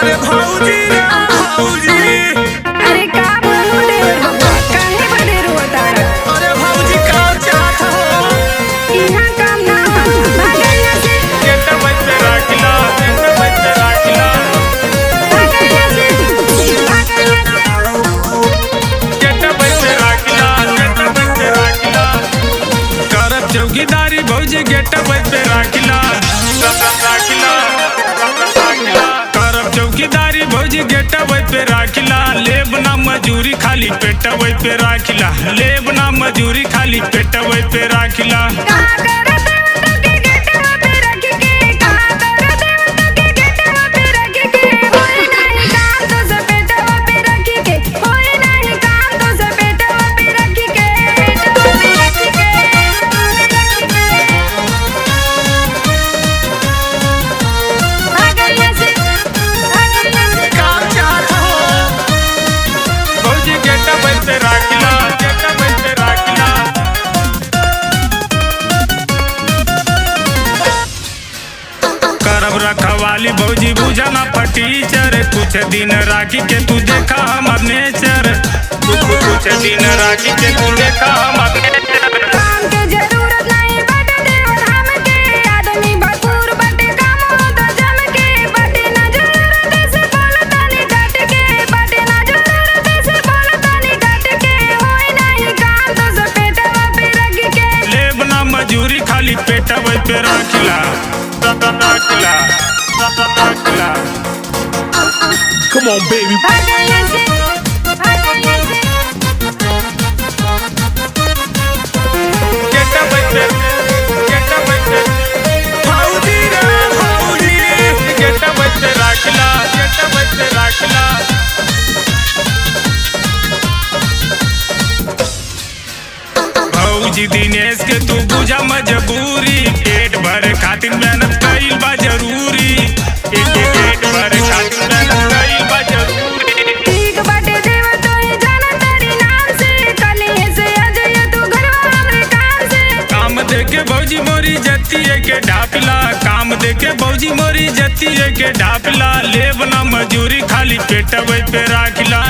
अरे भौजी रे भौजी। अरे का बोले बबुआ काहे बड़े रोताड़ा? अरे भौजी का चाहत हो? इहाँ काम ना हो भागा यहाँ से गेट बंद राखिला, गेट बंद राखिला, भागा यहाँ से भागा यहाँ से। गेट बंद राखिला, गेट बंद राखिला। करब चौकीदारी भौजी गेट बंद राखिला, राखिला, राखिला। करब चौकीदारी भौजी गेट बंद राखिला। लेब ना मजूरी खाली पेट पे राखिला, लेब ना मजूरी खाली पेट पे राखिला। का करत हो तो के गेटवा पे रख के, का करत हो तो के गेटवा पे रख के। होई नहीं काम तो सपेटवा पे रख के, होई नहीं काम तो सपेटवा पे रख के, पेटवा पे रख के, भागा यहाँ से भागा यहाँ से। का चाहत हो? भौजी गेट बंद राखिला, गेट बंद राखिला। करब रखवाली भौजी बुझा ना फटीचर। कुछ दिन राखी के तू देखा हमर नेचर, कुछ दिन राखी के तू देखा हमर नेचर। काम के जरूरत नहीं बाटे देवर हमके, आदमी भरपूर बाटे काम हो तो जम के। बाटे ना जरूरत से बोलतानी डांट के, बाटे ना जरूरत से बोलतानी डांट के। होई नहीं काम तो सपेटवा पे रख के, लेब ना मजूरी खाली पेट पे राखिला, राखिला, राखिला। Come on, baby. भागा यहाँ से भागा यहाँ से। गेट बंद, गेट बंद। भौजी रे भौजी। गेट बंद राखिला, गेट बंद राखिला। भौजी दिनेश के तू बुझा मजबूरी, पेट भरे खातिर मेहनत कईल बा जरूरी, पेट भरे खातिर मेहनत कईल बा जरूरी। ठीक बाटे देवर तो ही जाना तारी नाम से, कलिए से अजय तू घरवा हमरे काम से। काम देके भौजी मोरी जतिये के ढापिला, काम देके भौजी मोरी जतिये के ढापिला। लेब ना मजूरी खाली पेट पे राखिला।